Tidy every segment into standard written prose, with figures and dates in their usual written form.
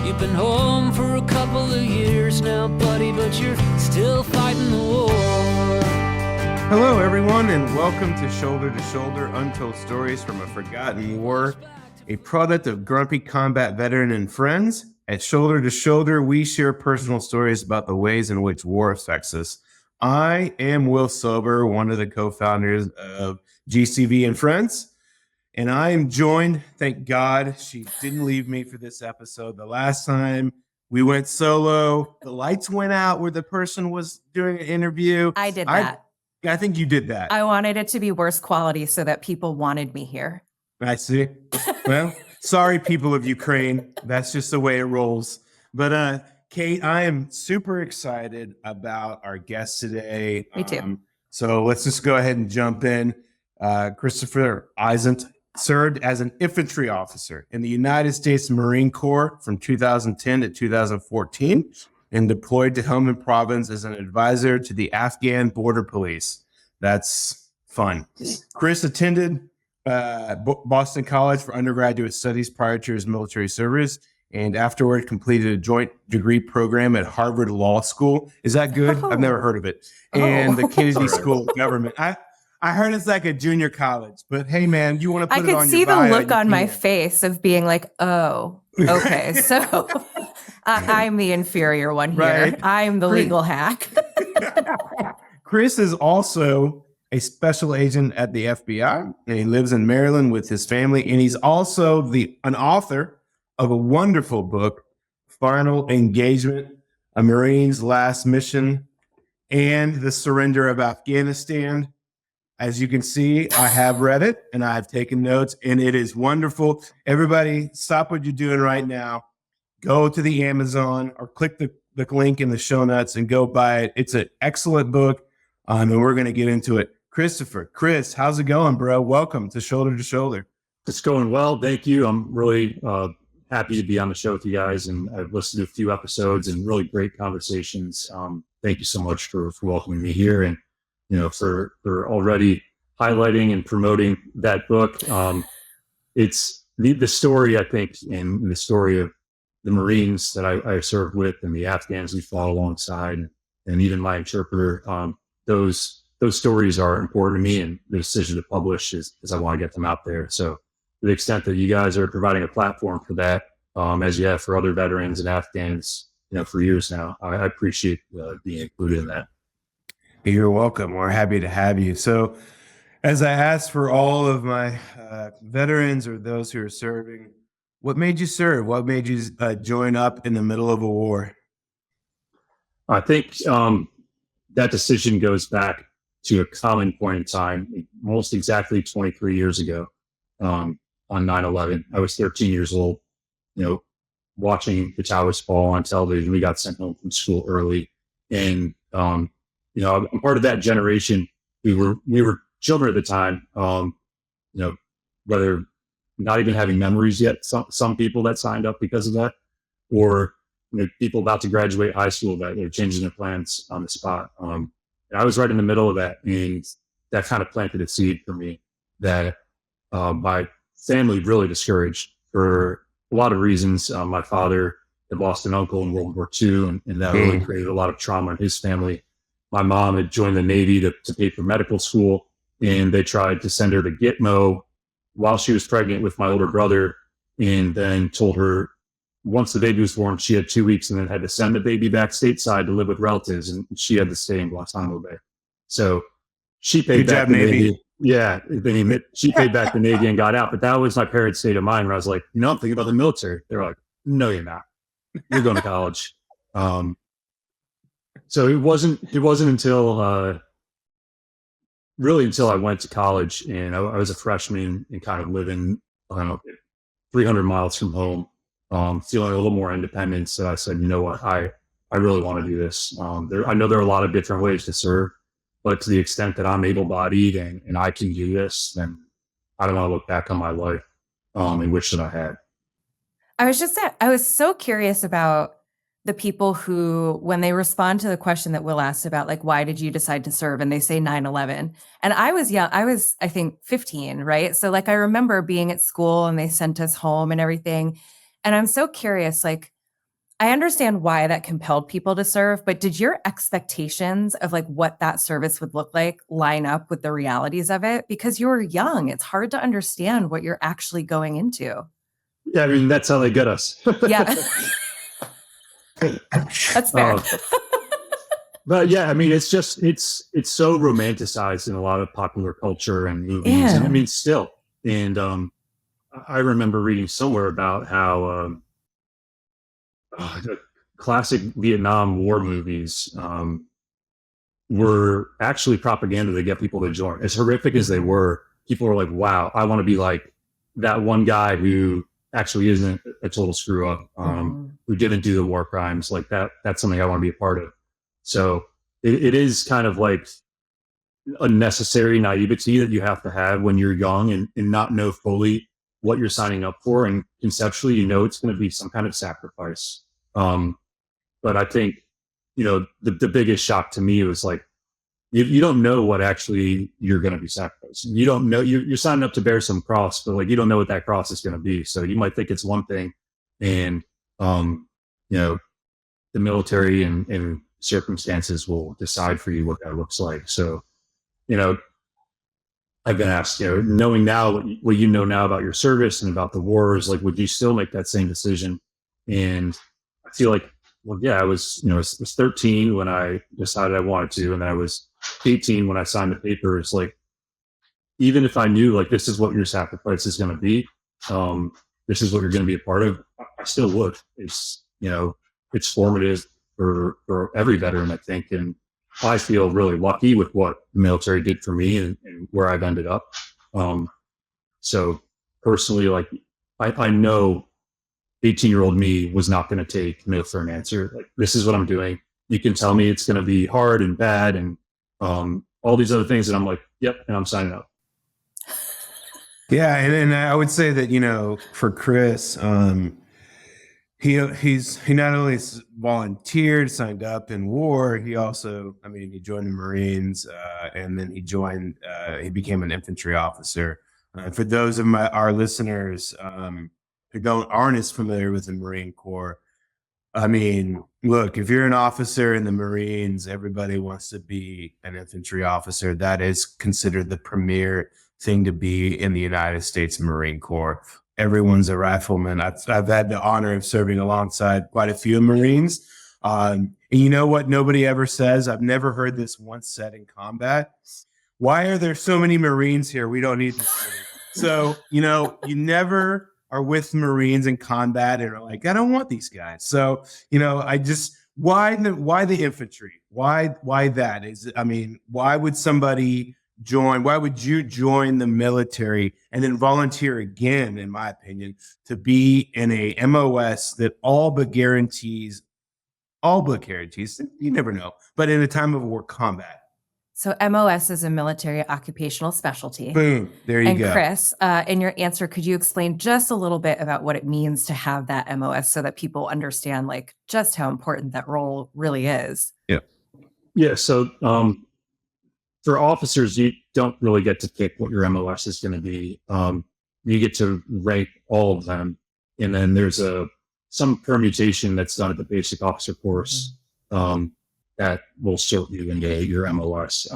You've been home for a couple of years now, buddy, but you're still fighting the war. Hello, everyone, and welcome to Shoulder to Shoulder, Untold Stories from a Forgotten War, a product of Grumpy Combat Veteran and Friends. At Shoulder to Shoulder, we share personal stories about the ways in which war affects us. I am Will Sober, one of the co-founders of GCV and Friends, and I am joined, thank God, she didn't leave me for this episode. The last time we went solo, the lights went out where the person was doing an interview. I did that. I think you did that. I wanted it to be worse quality so that people wanted me here. I see. Well, sorry, people of Ukraine. That's just the way it rolls. But Kate, I am super excited about our guest today. Me too. So let's just go ahead and jump in. Christopher Izant served as an infantry officer in the United States Marine Corps from 2010 to 2014 and deployed to Helmand Province as an advisor to the Afghan Border Police. That's fun. Chris attended Boston College for undergraduate studies prior to his military service, and afterward completed a joint degree program at Harvard Law School. Is that good? Oh. I've never heard of it. And the Kennedy School of Government. I heard it's like a junior college, but hey, man, you want to put it on your bio? I could see the look on my face of being like, oh, okay, so I'm the inferior one here. Right. I'm the legal hack. Chris is also a special agent at the FBI, and he lives in Maryland with his family, and he's also an author of a wonderful book, Final Engagement, A Marine's Last Mission, and the Surrender of Afghanistan. As you can see, I have read it, and I have taken notes, and it is wonderful. Everybody, stop what you're doing right now. Go to the Amazon or click the link in the show notes and go buy it. It's an excellent book, and we're going to get into it. Chris, how's it going, bro? Welcome to Shoulder to Shoulder. It's going well. Thank you. I'm really happy to be on the show with you guys, and I've listened to a few episodes and really great conversations. Thank you so much for welcoming me here, and for already highlighting and promoting that book. It's the story, I think, and the story of the Marines that I served with and the Afghans we fought alongside, and even my interpreter. Those stories are important to me, and the decision to publish is I want to get them out there. So to the extent that you guys are providing a platform for that, as you have for other veterans and Afghans, for years now, I appreciate being included in that. You're welcome. We're happy to have you. So as I asked for all of my veterans or those who are serving, what made you serve? What made you join up in the middle of a war? I think that decision goes back to a common point in time, almost exactly 23 years ago, on 9/11. I was 13 years old, watching the towers fall on television. We got sent home from school early, and I'm part of that generation. We were children at the time, whether not even having memories yet. Some people that signed up because of that, or people about to graduate high school that were changing their plans on the spot. I was right in the middle of that, and that kind of planted a seed for me that my family really discouraged for a lot of reasons. My father had lost an uncle in World War II, and that really created a lot of trauma in his family. My mom had joined the Navy to pay for medical school, and they tried to send her to Gitmo while she was pregnant with my older brother, and then told her once the baby was born, she had 2 weeks and then had to send the baby back stateside to live with relatives, and she had to stay in Guantanamo Bay. So she paid back the Navy. Yeah, she paid back the Navy and got out. But that was my parents' state of mind, where I was like, I'm thinking about the military. They were like, no, you're not. You're going to college. So it wasn't until really until I went to college, and I was a freshman and kind of living, 300 miles from home, feeling a little more independent. So I said, you know what, I really want to do this. I know there are a lot of different ways to serve, but to the extent that I'm able-bodied and I can do this, then I don't want to look back on my life and wish that I had. I was so curious about the people who, when they respond to the question that Will asked about, like, why did you decide to serve? And they say 9/11. And I was young. I was, I think, 15, right? So like, I remember being at school and they sent us home and everything. And I'm so curious, like, I understand why that compelled people to serve, but did your expectations of like what that service would look like line up with the realities of it? Because you were young, it's hard to understand what you're actually going into. Yeah, I mean, that's how they get us. Yeah. That's fair. But yeah, I mean, it's so romanticized in a lot of popular culture and movies. Yeah. And I mean, still. And I remember reading somewhere about how the classic Vietnam War movies were actually propaganda to get people to join. As horrific as they were, people were like, wow, I want to be like that one guy who actually isn't a total screw up, who didn't do the war crimes. Like that's something I want to be a part of. So it is kind of like a necessary naivety that you have to have when you're young and not know fully what you're signing up for. And conceptually, you know, it's going to be some kind of sacrifice. But I think, you know, the biggest shock to me was like, you don't know what actually you're going to be sacrificing. You don't know, you're signing up to bear some cross, but like, you don't know what that cross is going to be. So you might think it's one thing, and, you know, the military and circumstances will decide for you what that looks like. So, you know, I've been asked, you know, knowing now what you know now about your service and about the wars, like, would you still make that same decision? And I feel like, well, yeah, I was 13 when I decided I wanted to, and then I was 18 when I signed the papers. Like, even if I knew like this is what your sacrifice is going to be, this is what you're going to be a part of, I still would. It's, you know, it's formative for every veteran, I think, and I feel really lucky with what the military did for me and where I've ended up. So personally, like, I know 18-year-old me was not going to take no for an answer. Like, this is what I'm doing. You can tell me it's going to be hard and bad and all these other things. And I'm like, yep. And I'm signing up. Yeah. And I would say that, you know, for Chris, he not only volunteered, signed up in war, he also, I mean, he joined the Marines, and then he became an infantry officer. For those of our listeners who aren't as familiar with the Marine Corps, I mean, look, if you're an officer in the Marines, everybody wants to be an infantry officer. That is considered the premier thing to be in the United States Marine Corps. Everyone's a rifleman. I've had the honor of serving alongside quite a few Marines. And you know what nobody ever says? I've never heard this once said in combat. Why are there so many Marines here? We don't need this. So, you know, you never are with Marines in combat and are like, I don't want these guys. So, you know, why the infantry? Why that? Why would somebody join? Why would you join the military and then volunteer again, in my opinion, to be in a MOS that all but guarantees, you never know, but in a time of war combat? So MOS is a military occupational specialty. Boom. There you go. And Chris, in your answer, could you explain just a little bit about what it means to have that MOS so that people understand like just how important that role really is? Yeah. Yeah. So for officers, you don't really get to pick what your MOS is going to be. You get to rank all of them. And then there's some permutation that's done at the basic officer course that will sort you into your MOS.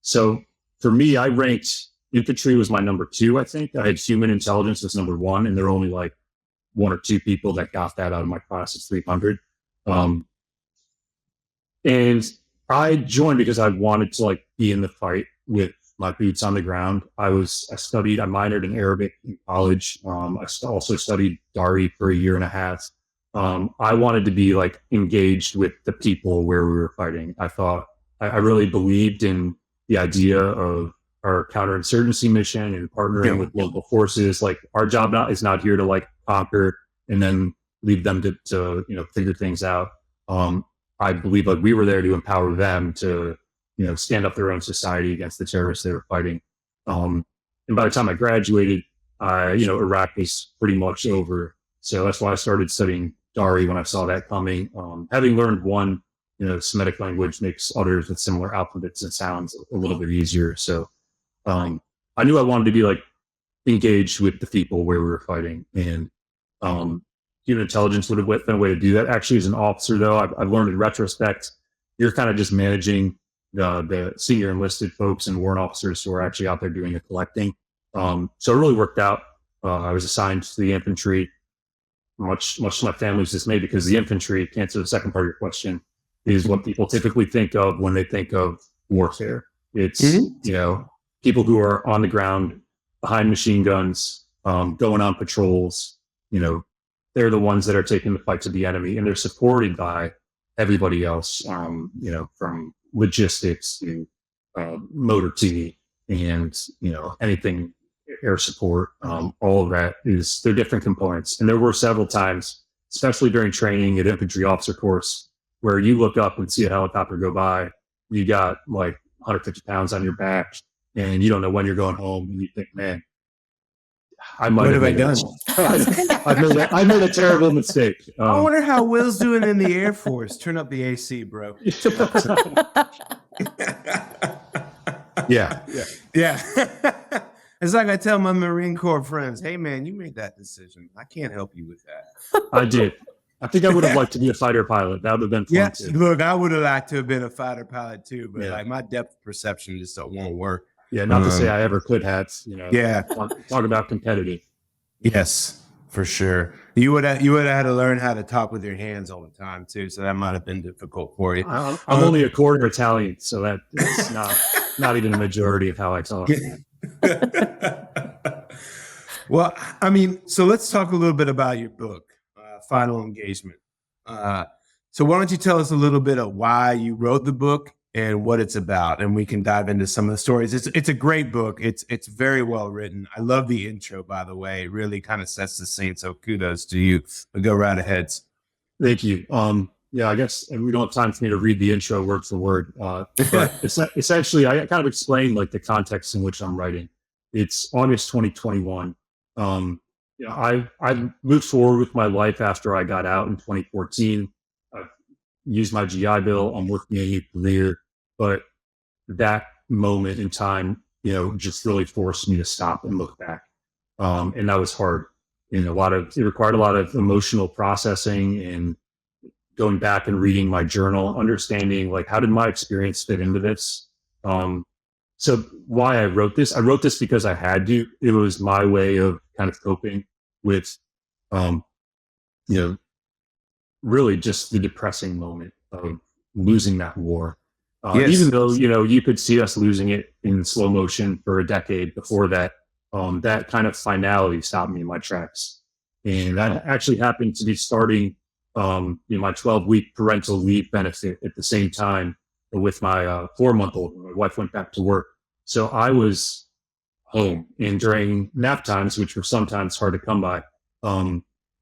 So for me, I ranked infantry was my number 2, I think. I had human intelligence as number 1, and there are only like 1 or 2 people that got that out of my class of 300. And I joined because I wanted to like be in the fight with my boots on the ground. I minored in Arabic in college. I also studied Dari for a year and a half. I wanted to be like engaged with the people where we were fighting. I thought I really believed in the idea of our counterinsurgency mission and partnering with local forces. Like, our job is not here to like conquer and then leave them to you know, figure things out. I believe like we were there to empower them to, you know, stand up their own society against the terrorists they were fighting. And by the time I graduated, Iraq was pretty much over. So that's why I started studying Dari when I saw that coming. Having learned one, you know, Semitic language makes others with similar alphabets and sounds a little bit easier. So I knew I wanted to be like engaged with the people where we were fighting. And human intelligence would have been a way to do that. Actually, as an officer, though, I've learned in retrospect, you're kind of just managing the senior enlisted folks and warrant officers who are actually out there doing the collecting. So it really worked out. I was assigned to the infantry, much to my family's dismay, because the infantry, to answer the second part of your question, is what people typically think of when they think of warfare. It's, people who are on the ground behind machine guns, going on patrols. They're the ones that are taking the fight to the enemy, and they're supported by everybody else, from logistics to motor T and, anything air support. All of that they're different components. And there were several times, especially during training at infantry officer course, where you look up and see a helicopter go by, you got like 150 pounds on your back, and you don't know when you're going home, and you think, man, What have I done? I made a terrible mistake. I wonder how Will's doing in the Air Force. Turn up the AC, bro. Yeah. It's like I tell my Marine Corps friends, hey, man, you made that decision. I can't help you with that. I did. I think I would have liked to be a fighter pilot. That would have been fun, too. Look, I would have liked to have been a fighter pilot, too, but like my depth perception just won't work. Yeah, not to say I ever could have, Yeah. Talk about competitive. Yes, for sure. You would have had to learn how to talk with your hands all the time, too, so that might have been difficult for you. I'm only a quarter Italian, so that's not even a majority of how I talk. Well, I mean, so let's talk a little bit about your book, Final Engagement. So why don't you tell us a little bit of why you wrote the book and what it's about, and we can dive into some of the stories. It's a great book. It's very well written. I love the intro, by the way. It really kind of sets the scene. So kudos to you. But go right ahead. Thank you. I guess, and we don't have time for me to read the intro word for word. But essentially, I kind of explained like the context in which I'm writing. It's August 2021. I moved forward with my life after I got out in 2014. I've used my GI Bill. I'm working a new career, but that moment in time, just really forced me to stop and look back. And that was hard. It required a lot of emotional processing and going back and reading my journal, understanding like, how did my experience fit into this? So why I wrote this because I had to. It was my way of kind of coping with, really just the depressing moment of losing that war. Yes. Even though, you could see us losing it in slow motion for a decade before that, that kind of finality stopped me in my tracks. And that actually happened to be starting my 12-week parental leave benefit at the same time with my 4-month-old. My wife went back to work. So I was home, and during nap times, which were sometimes hard to come by,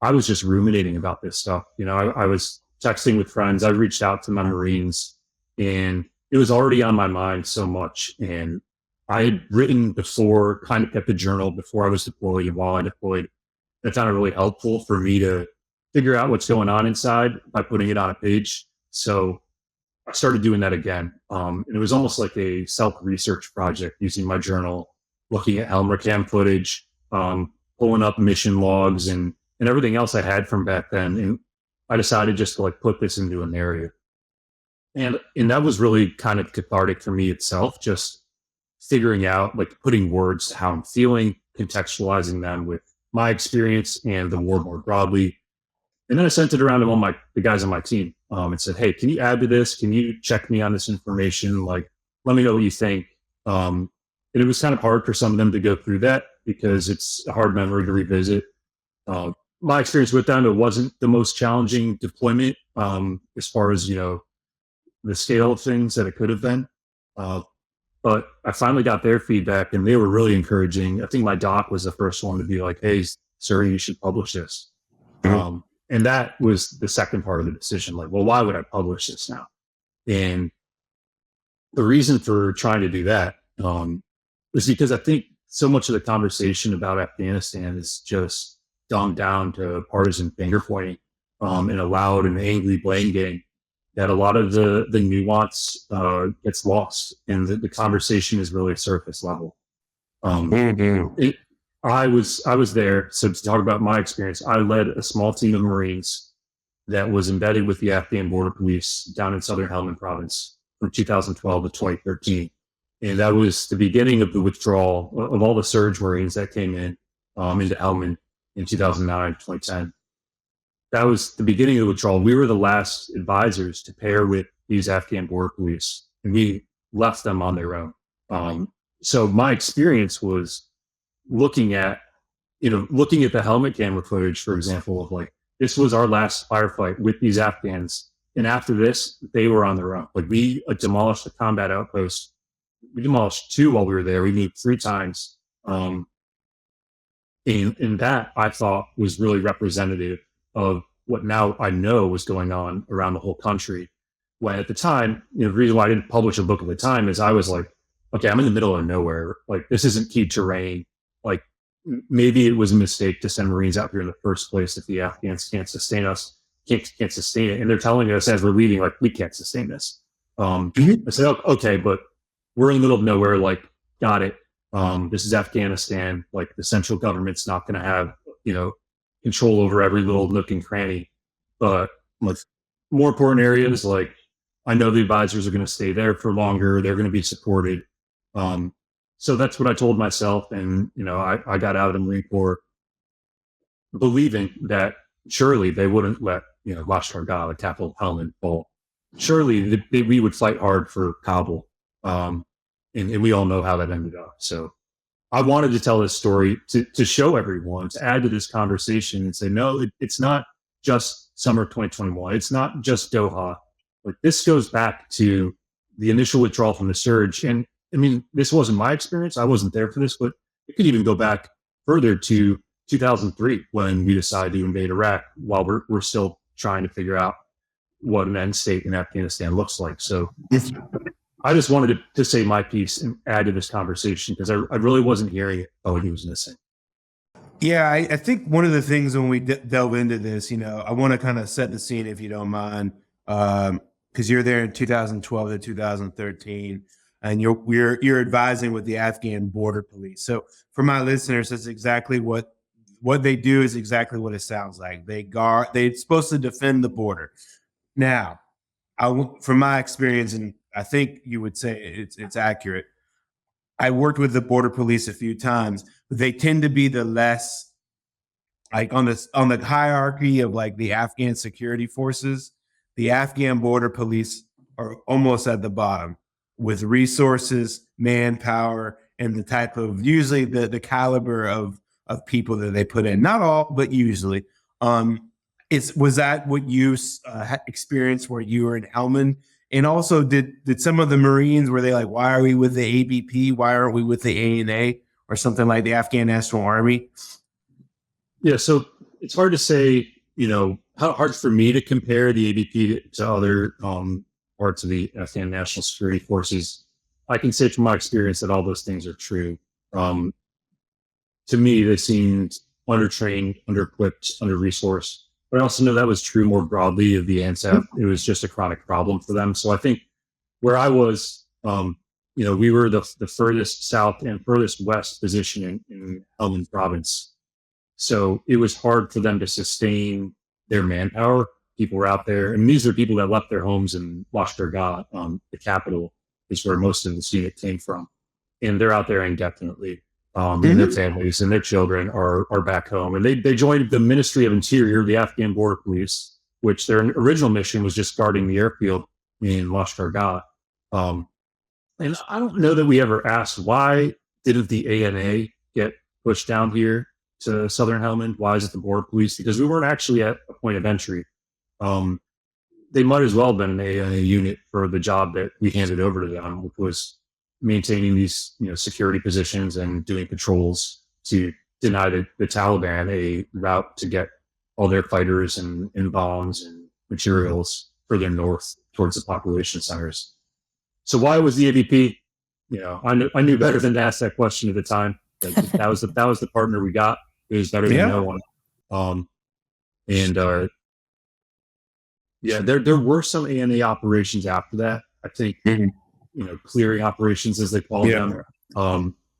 I was just ruminating about this stuff. I was texting with friends. I reached out to my Marines, and it was already on my mind so much. And I had written before, kind of kept a journal before I was deployed and while I deployed. That found it really helpful for me to figure out what's going on inside by putting it on a page. So I started doing that again. And it was almost like a self-research project using my journal, looking at Helmer cam footage, pulling up mission logs and everything else I had from back then. And I decided just to put this into a narrative. And that was really kind of cathartic for me itself, just figuring out, putting words to how I'm feeling, contextualizing them with my experience and the war more broadly. And then I sent it around to the guys on my team and said, hey, can you add to this? Can you check me on this information? Let me know what you think. And it was kind of hard for some of them to go through that because it's a hard memory to revisit. My experience with them, it wasn't the most challenging deployment as far as, the scale of things that it could have been. But I finally got their feedback and they were really encouraging. I think my doc was the first one to be like, hey, sir, you should publish this. Mm-hmm. And that was the second part of the decision. Why would I publish this now? And the reason for trying to do that was because I think so much of the conversation about Afghanistan is just dumbed down to partisan finger pointing and a loud and angry blame game, that a lot of the nuance gets lost and the conversation is really surface level. I was there. So to talk about my experience, I led a small team of Marines that was embedded with the Afghan Border Police down in southern Helmand province from 2012 to 2013. And that was the beginning of the withdrawal of all the surge Marines that came in into Helmand in 2009, 2010. That was the beginning of the withdrawal. We were the last advisors to pair with these Afghan Border Police, and we left them on their own. So my experience was looking at the helmet camera footage, for example, of like, this was our last firefight with these Afghans. And after this, they were on their own. Like we demolished a combat outpost. We demolished 2 while we were there. We moved 3 times. And that I thought was really representative of what now I know was going on around the whole country. When at the time, the reason why I didn't publish a book at the time is I was like, okay, I'm in the middle of nowhere. Like this isn't key terrain. Like maybe it was a mistake to send Marines out here in the first place if the Afghans can't sustain us, can't sustain it. And they're telling us as we're leaving, like, we can't sustain this. I said, okay, but we're in the middle of nowhere. Like, got it. This is Afghanistan. Like the central government's not going to have, control over every little nook and cranny. But like more important areas, like I know the advisors are going to stay there for longer. They're going to be supported. So that's what I told myself. And, I got out of the Marine Corps believing that surely they wouldn't let, Lashkar Gah, the capital of Helmand, fall. Surely we would fight hard for Kabul. And we all know how that ended up. So I wanted to tell this story to show everyone, to add to this conversation and say, no, it's not just summer 2021. It's not just Doha. Like this goes back to the initial withdrawal from the surge. And I mean, this wasn't my experience. I wasn't there for this, but it could even go back further to 2003 when we decided to invade Iraq while we're still trying to figure out what an end state in Afghanistan looks like. So I just wanted to say my piece and add to this conversation because I really wasn't hearing it. Oh, he was missing. Yeah, I think one of the things when we delve into this, I want to kind of set the scene, if you don't mind, because you're there in 2012 to 2013, and you're advising with the Afghan Border Police. So for my listeners, that's exactly what they do is exactly what it sounds like. They're supposed to defend the border. Now, from my experience, and I think you would say it's accurate, I worked with the border police a few times. They tend to be the less, like on the hierarchy of like the Afghan security forces, the Afghan border police are almost at the bottom with resources, manpower, and the type of usually the caliber of people that they put in. Not all, but usually. Was that what you experienced where you were in Helmand? And also, did some of the Marines, were they like, why are we with the ABP? Why aren't we with the ANA or something like the Afghan National Army? Yeah, so it's hard to say, how hard for me to compare the ABP to other parts of the Afghan National Security Forces. I can say from my experience that all those things are true. To me, they seemed undertrained, under-equipped, under-resourced. But I also know that was true more broadly of the ANSAF. It was just a chronic problem for them. So I think where I was, we were the furthest south and furthest west position in Helmand province. So it was hard for them to sustain their manpower. People were out there, and these are people that left their homes in Lashkar Gah, the capital, is where most of this unit came from. And they're out there indefinitely. And their families and their children are back home. And they joined the Ministry of Interior, the Afghan Border Police, which their original mission was just guarding the airfield in Lashkar Gah. And I don't know that we ever asked, why didn't the ANA get pushed down here to Southern Helmand? Why is it the Border Police? Because we weren't actually at a point of entry. They might as well have been an ANA unit for the job that we handed over to them, which was maintaining these security positions and doing patrols to deny the Taliban a route to get all their fighters and bombs and materials further north towards the population centers. So why was the ABP? I knew better than to ask that question at the time. That was the partner we got. It was better than no one. There were some ANA operations after that. I think clearing operations, as they call them.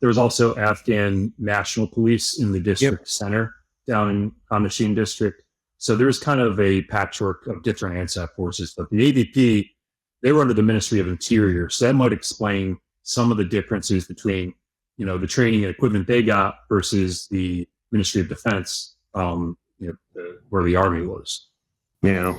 there was also Afghan National Police in the district center down in Khanashin district. So there was kind of a patchwork of different ANSAP forces. But the AVP, they were under the Ministry of Interior. So that might explain some of the differences between, the training and equipment they got versus the Ministry of Defense, where the Army was. Yeah.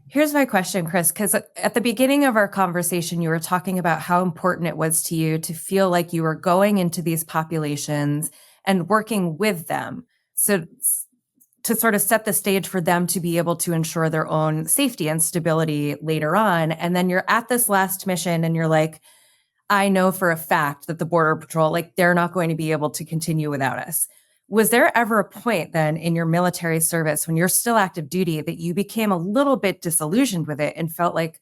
Here's my question, Chris, because at the beginning of our conversation, you were talking about how important it was to you to feel like you were going into these populations and working with them. So to sort of set the stage for them to be able to ensure their own safety and stability later on. And then you're at this last mission and you're like, I know for a fact that the Border Patrol, like, they're not going to be able to continue without us. Was there ever a point then in your military service when you're still active duty that you became a little bit disillusioned with it and felt like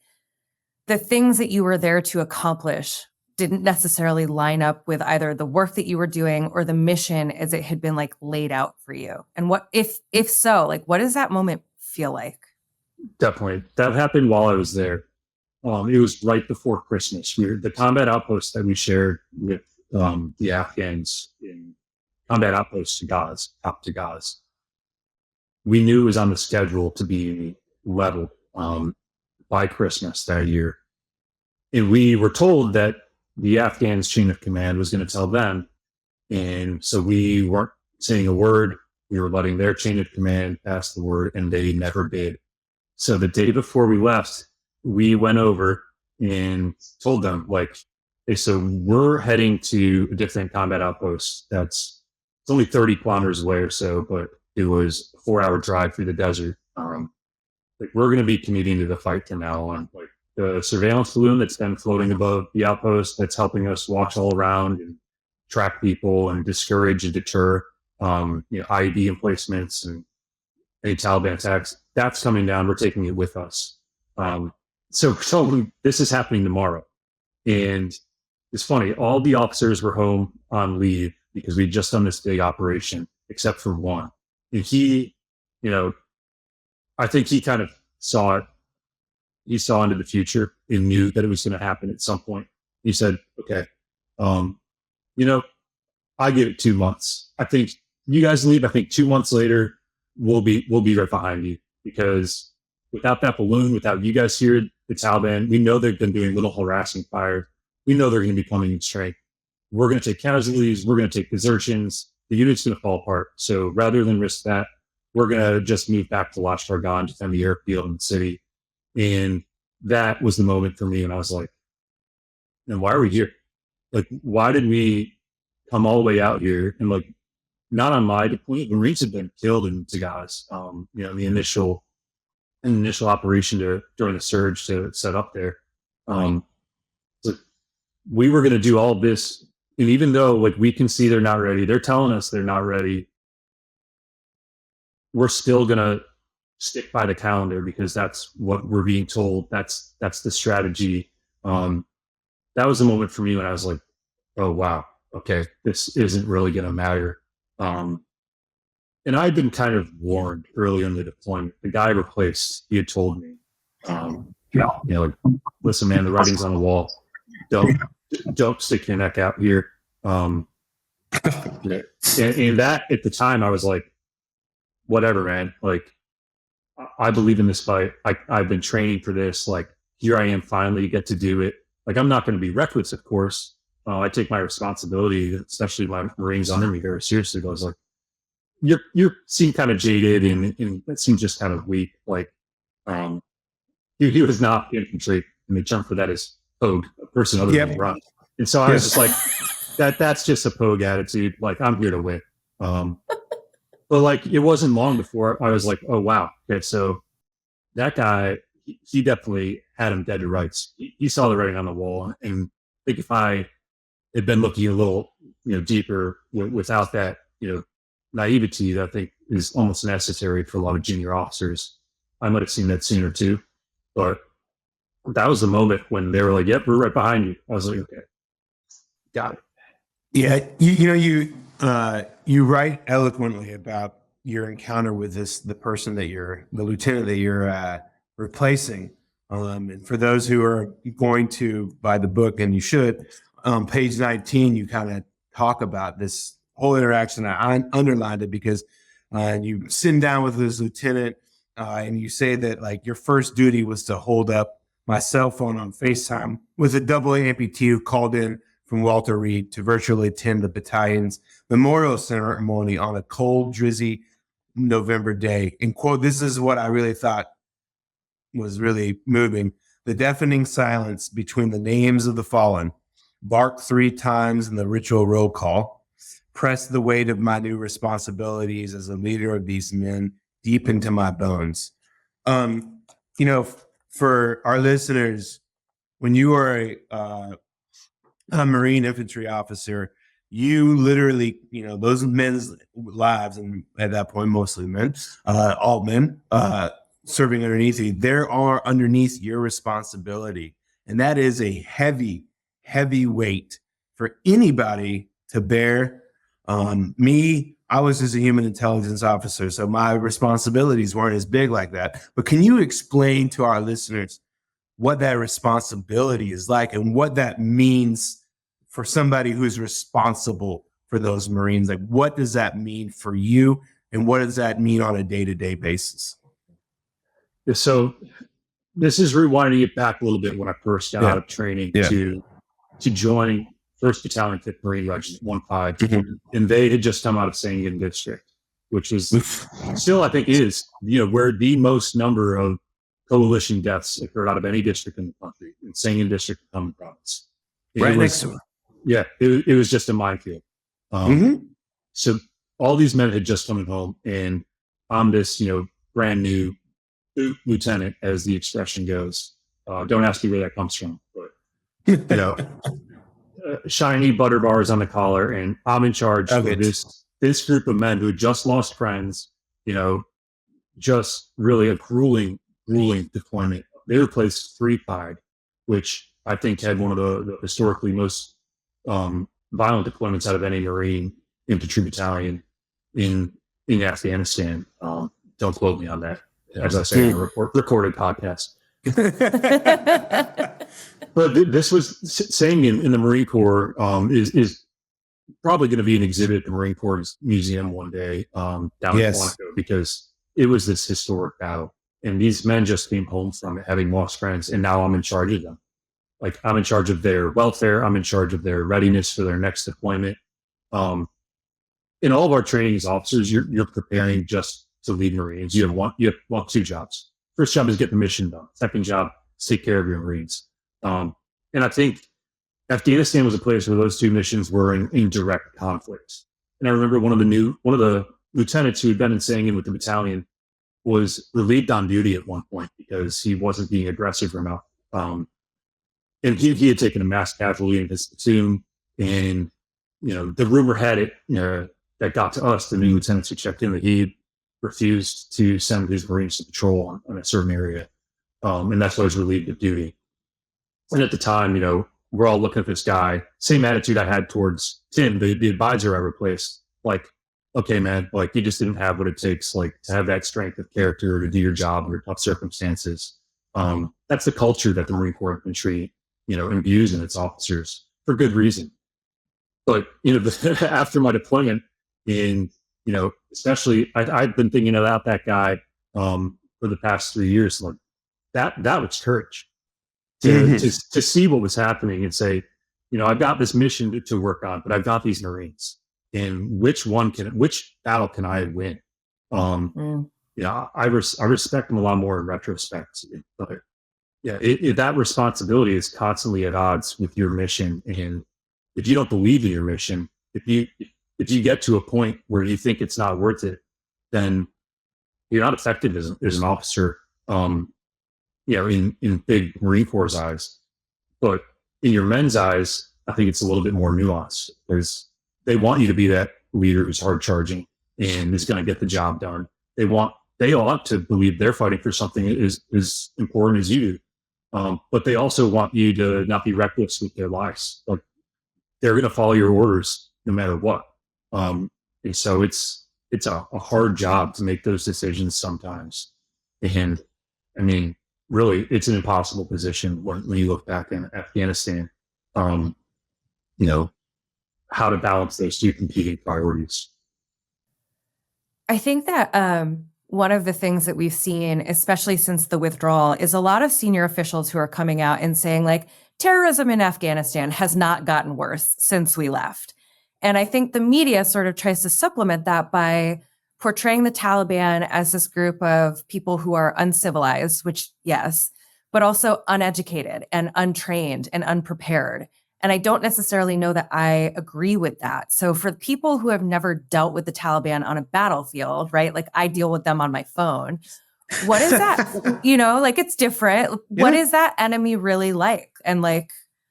the things that you were there to accomplish didn't necessarily line up with either the work that you were doing or the mission as it had been like laid out for you? And what, if so, like, what does that moment feel like? Definitely. That happened while I was there. It was right before Christmas. The combat outpost that we shared with the Afghans in combat outpost to Gaz. We knew it was on the schedule to be leveled by Christmas that year. And we were told that the Afghans' chain of command was going to tell them. And so we weren't saying a word. We were letting their chain of command pass the word, and they never did. So the day before we left, we went over and told them, like, hey, so we're heading to a different combat outpost it's only 30 kilometers away or so, but it was a 4-hour drive through the desert. Like, we're going to be committing to the fight from now on. Like, the surveillance balloon that's been floating above the outpost, that's helping us watch all around and track people and discourage and deter, IED emplacements and any Taliban attacks. That's coming down. We're taking it with us. So this is happening tomorrow. And it's funny, all the officers were home on leave because we'd just done this big operation, except for one. And he, I think he kind of saw it. He saw into the future and knew that it was going to happen at some point. He said, okay, I give it 2 months. I think you guys leave. I think 2 months later, we'll be right behind you, because without that balloon, without you guys here, the Taliban, we know they've been doing little harassing fire. We know they're going to be coming in strength. We're going to take casualties. We're going to take desertions. The unit's going to fall apart. So rather than risk that, we're going to just move back to Lashkar Gah, defend the airfield and the city. And that was the moment for me. And I was like, and why are we here? Like, why did we come all the way out here? And like, not on my deployment, the Marines had been killed in Tagaz. The initial operation during the surge to set up there. So we were going to do all this. And even though, like, we can see they're not ready, they're telling us they're not ready, we're still going to stick by the calendar because that's what we're being told. That's the strategy. That was the moment for me when I was like, oh, wow, okay, this isn't really going to matter. And I'd been kind of warned earlier in the deployment. The guy I replaced, he had told me, like, listen, man, the writing's on the wall. Don't stick your neck out here. And that, at the time, I was like, whatever, man. Like, I believe in this fight. I've been training for this. Like, here I am, finally get to do it. Like, I'm not going to be reckless, of course. I take my responsibility, especially my Marines under me, very seriously. But I was like, you seem kind of jaded and that seems just kind of weak. Like, he was not infantry, and the term for that is pogue, a person other than run. And so I was just like, that's just a pogue attitude. Like, I'm here to win. But like, it wasn't long before I was like, oh, wow. Okay. So that guy, he definitely had him dead to rights. He saw the writing on the wall. And I think if I had been looking a little, deeper without that, naivety that I think is almost necessary for a lot of junior officers, I might have seen that sooner too. But that was the moment when they were like, yep, we're right behind you. I was like, okay, got it. Yeah. You write eloquently about your encounter with the lieutenant that you're replacing. And for those who are going to buy the book, and you should, page 19, you kind of talk about this whole interaction. I underlined it because you sitting down with this lieutenant and you say that like your first duty was to hold up my cell phone on FaceTime with a double amputee who called in from Walter Reed to virtually attend the battalion's memorial ceremony on a cold, drizzly November day. And quote, this is what I really thought was really moving. The deafening silence between the names of the fallen, barked 3 times in the ritual roll call, pressed the weight of my new responsibilities as a leader of these men deep into my bones. For our listeners, when you are a Marine infantry officer, you literally, those men's lives, and at that point, mostly men, all men serving underneath you, there are underneath your responsibility. And that is a heavy, heavy weight for anybody to bear. Me, I was just a human intelligence officer, so my responsibilities weren't as big like that. But can you explain to our listeners what that responsibility is like and what that means for somebody who's responsible for those Marines? Like, what does that mean for you? And what does that mean on a day-to-day basis? So this is rewinding it back a little bit when I first got out of training to join 1st Battalion 5th Marine Regiment 15, and they had just come out of Sangin District, which was still, I think, is where the most number of coalition deaths occurred out of any district in the country, in Sangin District of Helmand Province. Right next to it. Yeah, it was just a minefield. So all these men had just come home, and I'm this brand new lieutenant, as the expression goes. Don't ask me where that comes from, but shiny butter bars on the collar, and I'm in charge of this group of men who had just lost friends. Just really a grueling deployment. They replaced 3-Pied, which I think had one of the historically most violent deployments out of any Marine infantry battalion in Afghanistan. Don't quote me on that, as I say in a recorded podcast. But this was saying in the Marine Corps is probably going to be an exhibit at the Marine Corps Museum one day down in Quantico, because it was this historic battle. And these men just came home from it, having lost friends, and now I'm in charge of them. Like, I'm in charge of their welfare. I'm in charge of their readiness for their next deployment. In all of our training as officers, you're preparing just to lead Marines. You have 2 jobs. First job is get the mission done. Second job is take care of your Marines. And I think Afghanistan was a place where those 2 missions were in direct conflict. And I remember one of the lieutenants who had been in Sangin with the battalion was relieved on duty at one point because he wasn't being aggressive enough. And he had taken a mass casualty in his platoon. And, the rumor had it, that got to us, the new lieutenants who checked in, that he refused to send his Marines to patrol on a certain area. And that's why he was relieved of duty. And at the time, we're all looking at this guy, same attitude I had towards Tim, the advisor I replaced. Like, okay, man, like, you just didn't have what it takes, like, to have that strength of character to do your job under tough circumstances. That's the culture that the Marine Corps infantry, imbues in its officers for good reason. But, after my deployment especially I've been thinking about that guy for the past 3 years. Like, that was courage to see what was happening and say, I've got this mission to work on, but I've got these Marines, and which battle can I win? I respect them a lot more in retrospect. But that responsibility is constantly at odds with your mission. And if you don't believe in your mission, if you get to a point where you think it's not worth it, then you're not effective as an officer. In big Marine Corps' eyes, but in your men's eyes, I think it's a little bit more nuanced. They want you to be that leader who's hard charging and is going to get the job done. They ought to believe they're fighting for something as important as you do. But they also want you to not be reckless with their lives. Like, they're going to follow your orders no matter what. And so it's a hard job to make those decisions sometimes. And I mean, really, it's an impossible position when you look back in Afghanistan. how to balance those two competing priorities. I think that one of the things that we've seen, especially since the withdrawal, is a lot of senior officials who are coming out and saying, like, terrorism in Afghanistan has not gotten worse since we left. And I think the media sort of tries to supplement that by portraying the Taliban as this group of people who are uncivilized, which, yes, but also uneducated and untrained and unprepared. And I don't necessarily know that I agree with that. So for people who have never dealt with the Taliban on a battlefield, right? Like I deal with them on my phone. What is that? Like it's different. What is that enemy really like? And like,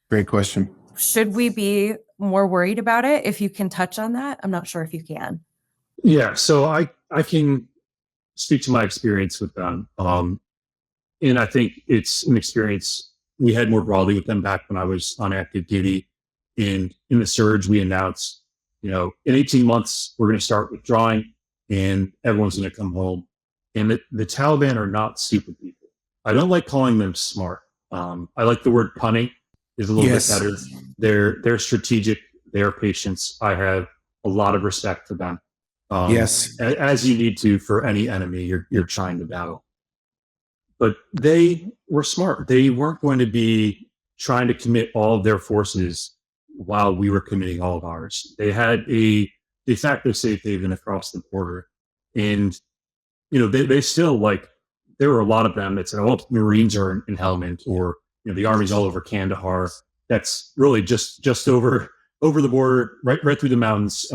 great question. Should we be more worried about it? If you can touch on that, I'm not sure if you can. Yeah. So I can speak to my experience with them. And I think it's an experience we had more broadly with them back when I was on active duty. And in the surge, we announced, in 18 months, we're going to start withdrawing and everyone's going to come home. And the Taliban are not stupid people. I don't like calling them smart. I like the word punning is a little bit better. They're strategic. They're patience. I have a lot of respect for them. As you need to for any enemy you're trying to battle. But they were smart. They weren't going to be trying to commit all of their forces while we were committing all of ours. They had a de facto safe haven across the border. And, they still there were a lot of them that said, oh, Marines are in Helmand, or, the Army's all over Kandahar. That's really just over the border, right through the mountains.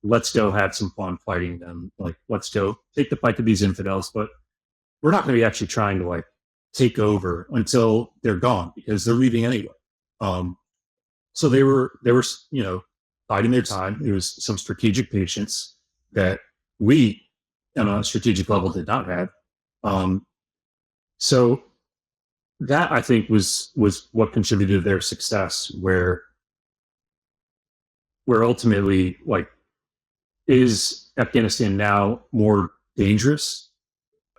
Let's go have some fun fighting them. Let's go take the fight to these infidels. But we're not going to be actually trying to take over until they're gone, because they're leaving anyway. So they were biding their time. There was some strategic patience that we, on a strategic level, did not have. So that, I think, was what contributed to their success, where ultimately, is Afghanistan now more dangerous?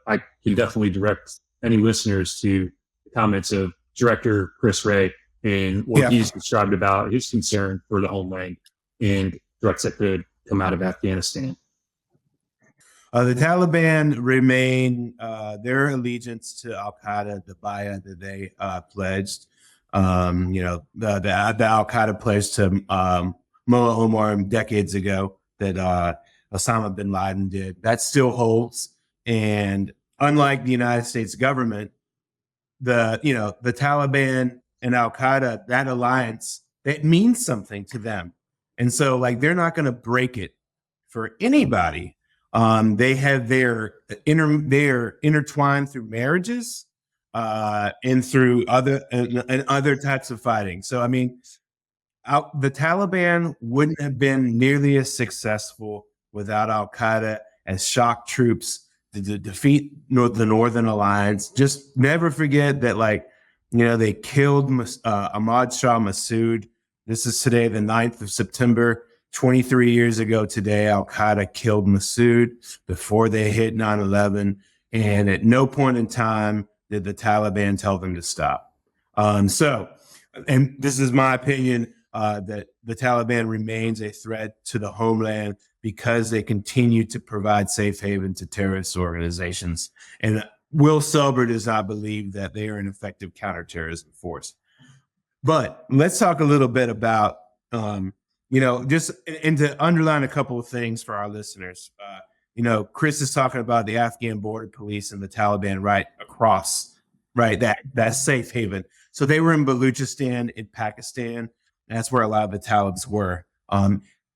I can definitely direct any listeners to the comments of Director Chris Wray and what he's described about his concern for the homeland and threats that could come out of Afghanistan. The Taliban remain their allegiance to Al Qaeda, the bayah that they pledged. The Al Qaeda pledged to Mullah Omar decades ago that Osama bin Laden did. That still holds. And unlike the United States government, the Taliban and Al Qaeda, that alliance, that means something to them. And so they're not going to break it for anybody. They have they're intertwined through marriages and through other types of fighting. So, the Taliban wouldn't have been nearly as successful without Al Qaeda as shock troops to defeat the Northern Alliance. Just never forget that, they killed Ahmad Shah Massoud. This is today, the 9th of September. 23 years ago today, Al Qaeda killed Massoud before they hit 9/11. And at no point in time did the Taliban tell them to stop. And this is my opinion, that the Taliban remains a threat to the homeland because they continue to provide safe haven to terrorist organizations. And Will Selber does not believe that they are an effective counterterrorism force. But let's talk a little bit about, just and to underline a couple of things for our listeners. Chris is talking about the Afghan Border Police and the Taliban right across, that safe haven. So they were in Baluchistan in Pakistan. That's where a lot of the Talibs were.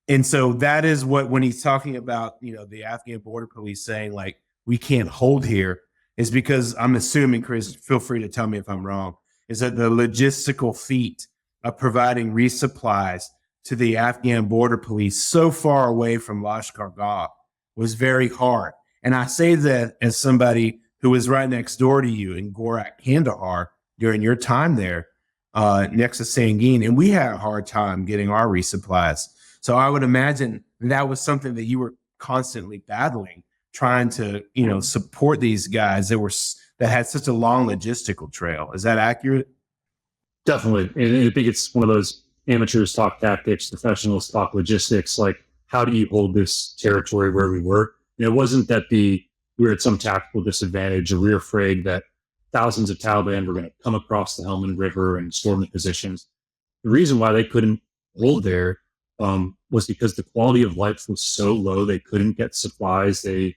And so that is when he's talking about, the Afghan Border Police saying we can't hold here, is because I'm assuming, Chris, feel free to tell me if I'm wrong, is that the logistical feat of providing resupplies to the Afghan Border Police so far away from Lashkar-Gah was very hard. And I say that as somebody who was right next door to you in Gorak, Kandahar during your time there, next to Sangin, and we had a hard time getting our resupplies. So I would imagine that was something that you were constantly battling, trying to, support these guys that had such a long logistical trail. Is that accurate? Definitely. And I think it's one of those amateurs talk tactics, professionals talk logistics. Like, how do you hold this territory where we were? And it wasn't that we were at some tactical disadvantage, or we were afraid that thousands of Taliban were going to come across the Helmand River and storm the positions. The reason why they couldn't hold there was because the quality of life was so low. They couldn't get supplies. They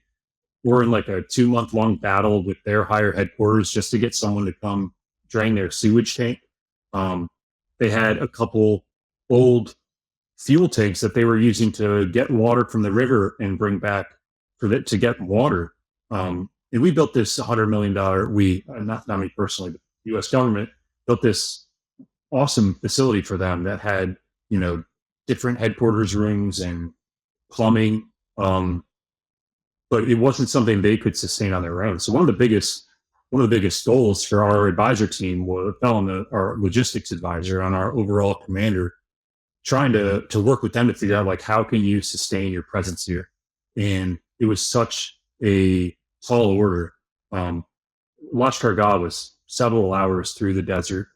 were in like a 2-month-long battle with their higher headquarters just to get someone to come drain their sewage tank. They had a couple old fuel tanks that they were using to get water from the river and bring back to get water. And we built this $100 million, not me personally, but the U.S. government built this awesome facility for them that had, different headquarters rooms and plumbing. But it wasn't something they could sustain on their own. So one of the biggest goals for our advisor team fell on our logistics advisor, on our overall commander, trying to work with them to figure out, like, how can you sustain your presence here? And it was such a tall order. Lashkar-Gah was several hours through the desert,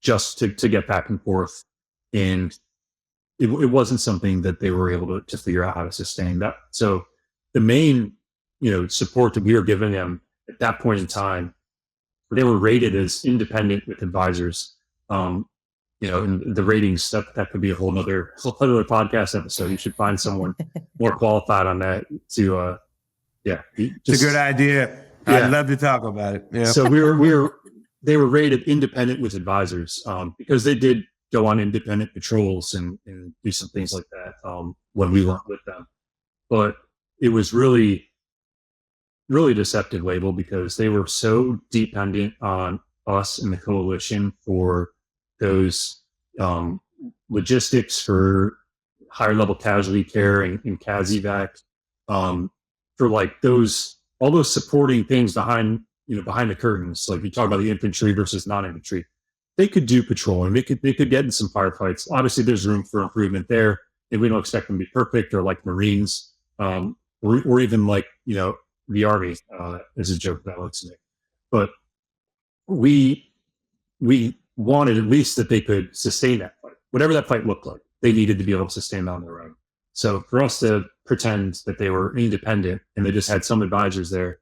just to get back and forth. And it wasn't something that they were able to figure out how to sustain that. So the main, support that we were giving them at that point in time, they were rated as independent with advisors. And the ratings, that could be a whole other podcast episode. You should find someone more qualified on that to, it's a good idea. Yeah. I'd love to talk about it. Yeah. So they were rated independent with advisors, because they did go on independent patrols and do some things like that when we weren't with them. But it was really, really deceptive label, because they were so dependent on us and the coalition for those logistics, for higher level casualty care and CASEVAC, for like all those supporting things behind the curtains. Like, you talk about the infantry versus non-infantry. They could do patrolling. They could get in some firefights. Obviously, there's room for improvement there, and we don't expect them to be perfect, or like Marines, or even like the Army. Is a joke that I like to make, but we wanted at least that they could sustain that fight, whatever that fight looked like. They needed to be able to sustain that on their own. So for us to pretend that they were independent and they just had some advisors there,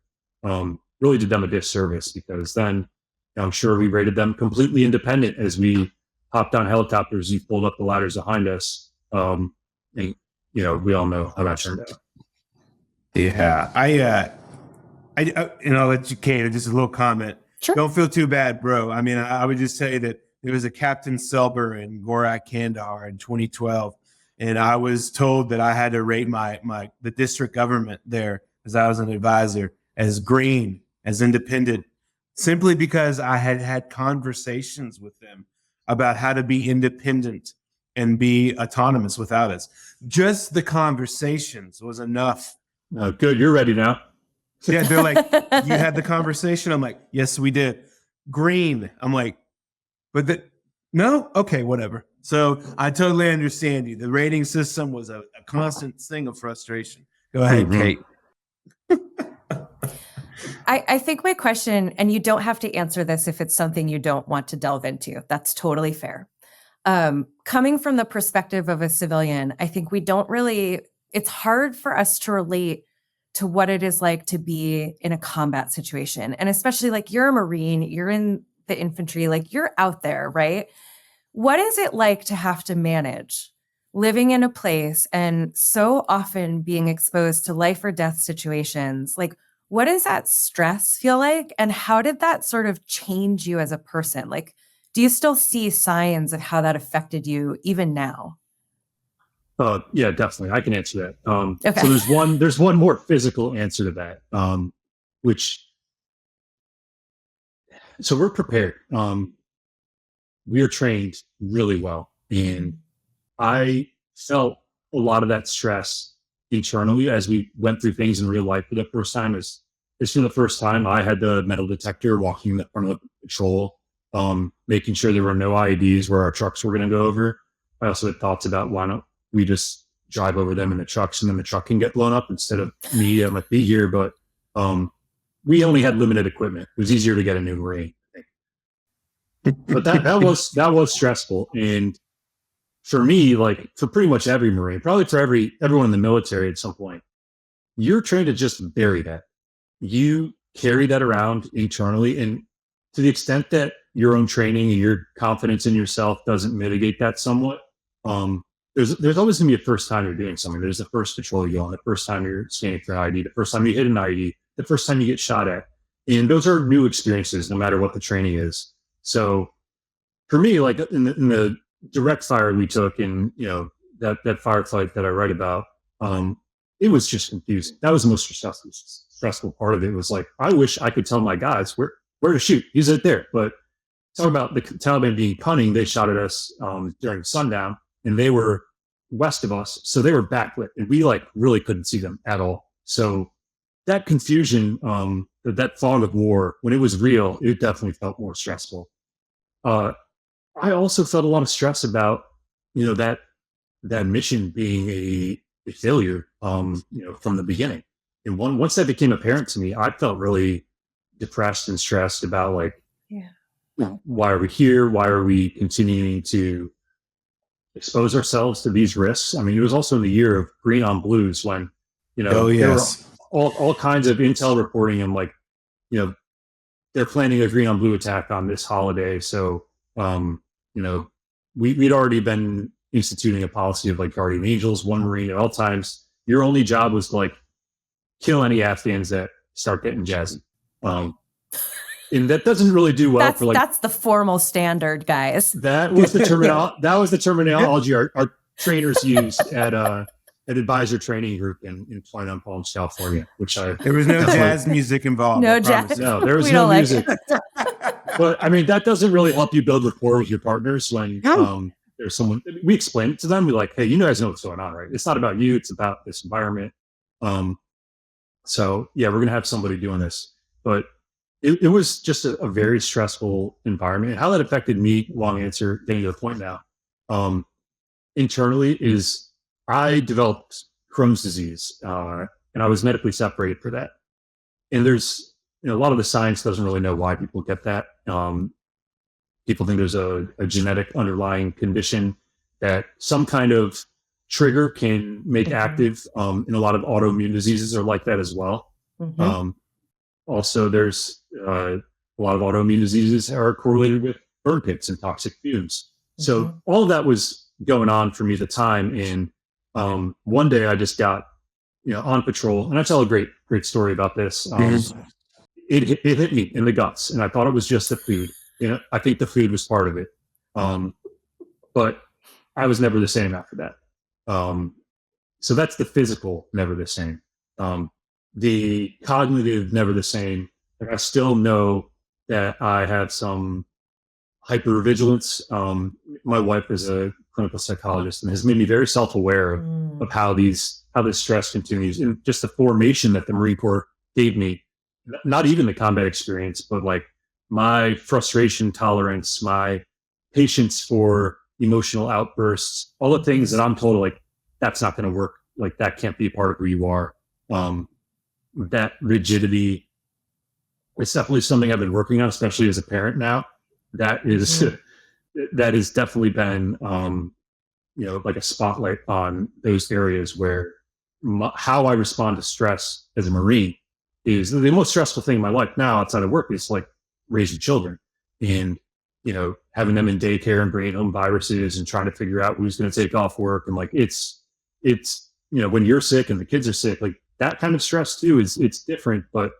really did them a disservice, because then I'm sure we rated them completely independent as we hopped on helicopters. You pulled up the ladders behind us. And, we all know how that turned out. Yeah. I'll let you cater. Just a little comment. Sure. Don't feel too bad, bro. I mean, I would just say that there was a Captain Selber in Gorak, Kandahar in 2012. And I was told that I had to rate the district government there, as I was an advisor, as green, as independent, simply because I had had conversations with them about how to be independent and be autonomous without us. Just the conversations was enough. Oh, good. You're ready now. Yeah, they're like, you had the conversation? I'm like, yes, we did. Green. I'm like, no? Okay, whatever. So I totally understand you. The rating system was a constant thing of frustration. Go ahead, Kate. I think my question, and you don't have to answer this if it's something you don't want to delve into. That's totally fair. Coming from the perspective of a civilian, I think it's hard for us to relate to what it is like to be in a combat situation. And especially, like, you're a Marine, you're in the infantry, like, you're out there, right? What is it like to have to manage living in a place and so often being exposed to life or death situations? Like, what does that stress feel like? And how did that sort of change you as a person? Like, do you still see signs of how that affected you even now? Yeah, definitely. I can answer that. Okay. So there's one more physical answer to that, so we're prepared. We are trained really well. And I felt a lot of that stress internally as we went through things in real life for the first time. It's for the first time I had the metal detector walking in the front of the patrol, making sure there were no IEDs where our trucks were going to go over. I also had thoughts about, why don't we just drive over them in the trucks, and then the truck can get blown up instead of me at my feet here. But we only had limited equipment. It was easier to get a new Marine, I think. But that was stressful. And for me, like for pretty much every Marine, probably for everyone in the military at some point, you're trained to just bury that. You carry that around internally. And to the extent that your own training and your confidence in yourself doesn't mitigate that somewhat, there's always going to be a first time you're doing something. There's the first patrol you go on, the first time you're scanning for ID, the first time you hit an ID, the first time you get shot at. And those are new experiences, no matter what the training is. So for me, like in the direct fire we took in, that firefight that I write about, it was just confusing. That was the most stressful part of it. Was like, I wish I could tell my guys where to shoot. He's right there. But talk about the Taliban being cunning. They shot at us during sundown, and they were west of us, so they were backlit, and we like really couldn't see them at all. So that confusion, that fog of war, when it was real, it definitely felt more stressful. I also felt a lot of stress about, that mission being a failure, from the beginning. And once that became apparent to me, I felt really depressed and stressed about like, why are we here? Why are we continuing to expose ourselves to these risks? I mean, it was also in the year of green on blues when, Oh, yes. there were all kinds of intel reporting and like, they're planning a green on blue attack on this holiday. So, we'd already been instituting a policy of like guardian angels, one Marine at all times. Your only job was to like kill any Afghans that start getting jazzy. And that doesn't really do well for like. That's the formal standard, guys. That was the terminology our trainers used at advisor training group in Plano Palms, California, there was no jazz music involved. No jazz. No, there was no music. But I mean, that doesn't really help you build rapport with your partners when there's someone. We explain it to them. We're like, hey, you guys know what's going on, right? It's not about you. It's about this environment. So yeah, we're gonna have somebody doing this, but it was just a very stressful environment. And how that affected me, long answer, getting to the point now, internally is I developed Crohn's disease, and I was medically separated for that. And there's, a lot of the science doesn't really know why people get that. People think there's a genetic underlying condition that some kind of trigger can make active, and a lot of autoimmune diseases are like that as well. Also, there's a lot of autoimmune diseases are correlated with burn pits and toxic fumes. So all of that was going on for me at the time. And one day I just got, on patrol, and I tell a great story about this. It hit me in the guts, and I thought it was just the food. I think the food was part of it. But I was never the same after that. So that's the physical, never the same. The cognitive, never the same. Like I still know that I have some hypervigilance. My wife is a clinical psychologist and has made me very self-aware of how this stress continues, and just the formation that the Marine Corps gave me. Not even the combat experience, but like my frustration tolerance, my patience for emotional outbursts, all the things that I'm told like that's not going to work. Like that can't be a part of who you are. That rigidity, it's definitely something I've been working on, especially as a parent now. That has definitely been, like a spotlight on those areas where how I respond to stress as a Marine is the most stressful thing in my life now outside of work is like raising children and, having them in daycare and bringing home viruses and trying to figure out who's going to take off work. And like, it's, when you're sick and the kids are sick, like that kind of stress too it's different, but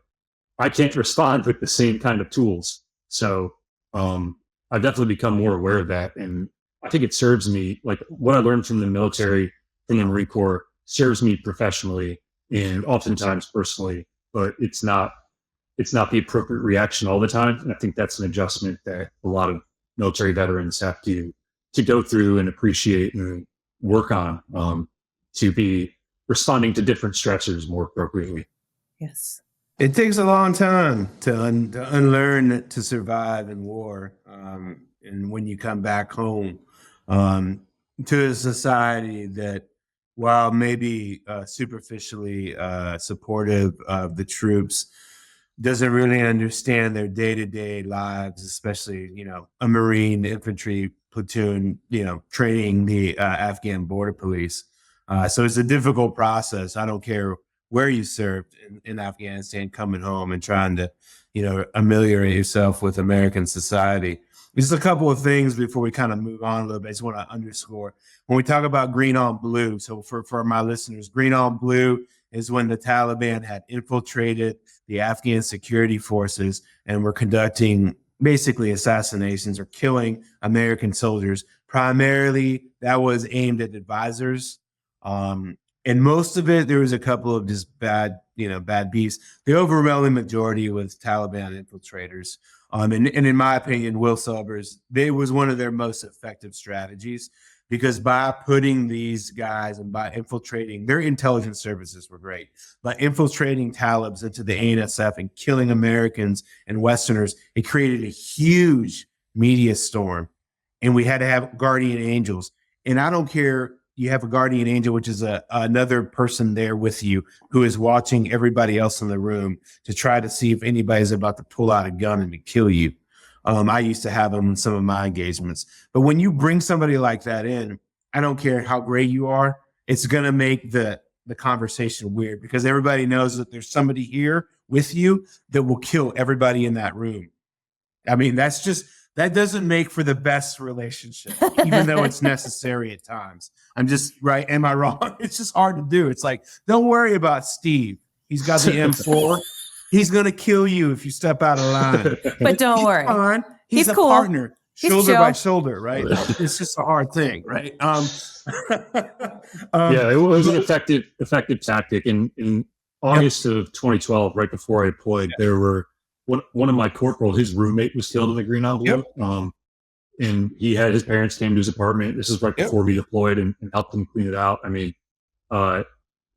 I can't respond with the same kind of tools. So, I've definitely become more aware of that. And I think it serves me, like what I learned from the military, from the Marine Corps, serves me professionally and oftentimes personally, but it's not the appropriate reaction all the time. And I think that's an adjustment that a lot of military veterans have to go through and appreciate and work on, to be responding to different stressors more appropriately. Yes. It takes a long time to unlearn to survive in war. And when you come back home to a society that, while maybe superficially supportive of the troops, doesn't really understand their day-to-day lives, especially, a Marine infantry platoon, training the Afghan Border Police. So it's a difficult process. I don't care where you served in Afghanistan, coming home and trying to, ameliorate yourself with American society. Just a couple of things before we kind of move on a little bit. I just want to underscore when we talk about green on blue. So for my listeners, green on blue is when the Taliban had infiltrated the Afghan security forces and were conducting basically assassinations or killing American soldiers. Primarily, that was aimed at advisors. And most of it, there was a couple of just bad beefs. The overwhelming majority was Taliban infiltrators. And in my opinion, Will Silber's, it was one of their most effective strategies, because by putting these guys and by infiltrating, their intelligence services were great, but infiltrating Talibs into the ANSF and killing Americans and Westerners, it created a huge media storm. And we had to have guardian angels. And I don't care, you have a guardian angel, which is another person there with you who is watching everybody else in the room to try to see if anybody's about to pull out a gun and to kill you. I used to have them in some of my engagements. But when you bring somebody like that in, I don't care how great you are, it's going to make the conversation weird, because everybody knows that there's somebody here with you that will kill everybody in that room. I mean, that doesn't make for the best relationship, even though it's necessary at times. I'm just right. Am I wrong? It's just hard to do. It's like, don't worry about Steve. He's got the M4. He's going to kill you if you step out of line. But don't worry. Fine. He's a cool. Partner, He's shoulder chill. by shoulder, right? It's just a hard thing, right? Yeah, it was an effective tactic. In August of 2012, right before I deployed, there were one of my corporals, his roommate was killed in the green envelope. And his parents came to his apartment. This is right before we deployed and helped him clean it out. I mean,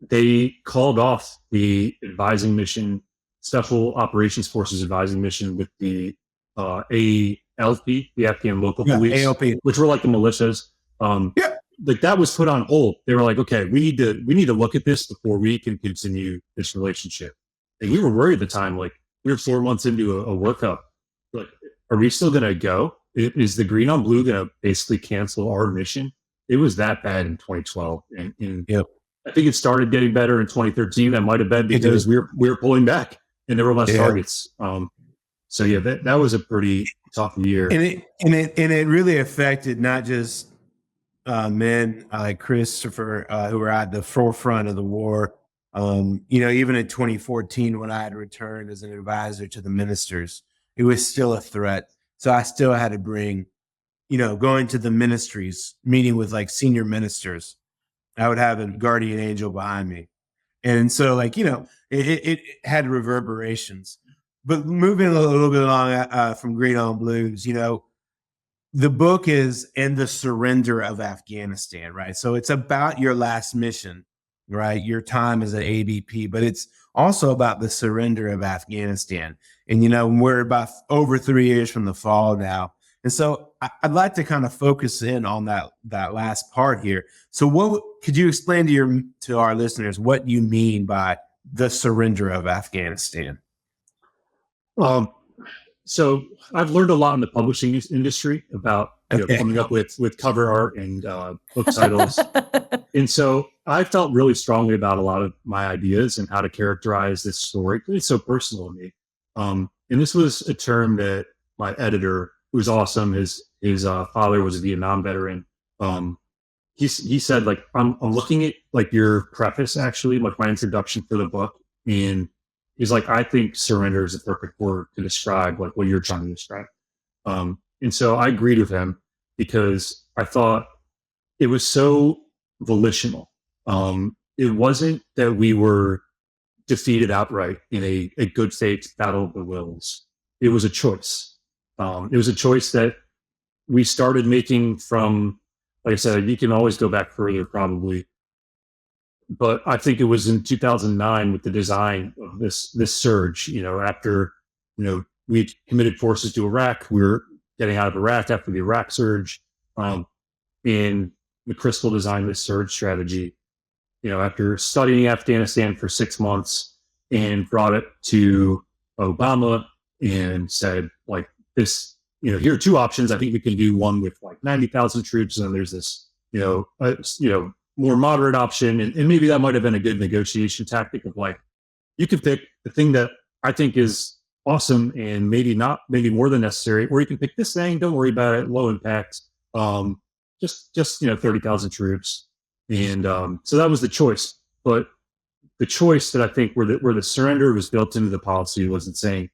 they called off the advising mission, Special Operations Forces advising mission with the ALP, the Afghan Local Police, ALP, which were like the militias. Like that was put on hold. They were like, okay, we need to look at this before we can continue this relationship. And we were worried at the time, like we were 4 months into a workup. Like, are we still going to go? Is the green on blue going to basically cancel our mission? It was that bad in 2012. And I think it started getting better in 2013. That might have been because we were pulling back and there were less targets. So yeah, that was a pretty tough year. And it really affected not just men like Christopher who were at the forefront of the war. Even in 2014, when I had returned as an advisor to the ministers, it was still a threat. So I still had to bring, going to the ministries, meeting with like senior ministers, I would have a guardian angel behind me. And so it had reverberations. But moving a little bit along from green on blues, the book is "And the Surrender of Afghanistan," right? So it's about your last mission, right? Your time as an ABP, but it's also about the surrender of Afghanistan. And, we're about over 3 years from the fall now. And so I'd like to kind of focus in on that last part here. So what could you explain to our listeners what you mean by the surrender of Afghanistan? So I've learned a lot in the publishing industry about coming up with cover art and book titles. And so I felt really strongly about a lot of my ideas and how to characterize this story. It's so personal to me. And this was a term that my editor, who's awesome, his father was a Vietnam veteran. He said, like, I'm looking at like your preface, actually, like my introduction for the book. And he's like, I think surrender is the perfect word to describe like what you're trying to describe. And so I agreed with him because I thought it was so volitional. It wasn't that we were defeated outright in a good faith battle of the wills. It was a choice. It was a choice that we started making from, like I said, you can always go back further probably. But I think it was in 2009 with the design of this surge, after, we committed forces to Iraq, we were getting out of Iraq after the Iraq surge. And McChrystal designed this surge strategy, after studying Afghanistan for 6 months and brought it to Obama and said, like, this, here are two options. I think we can do one with like 90,000 troops, and then there's this, more moderate option. And maybe that might have been a good negotiation tactic of like, you can pick the thing that I think is awesome and maybe more than necessary, or you can pick this thing, don't worry about it, low impact, just 30,000 troops. And so that was the choice. But the choice that I think where the surrender was built into the policy wasn't saying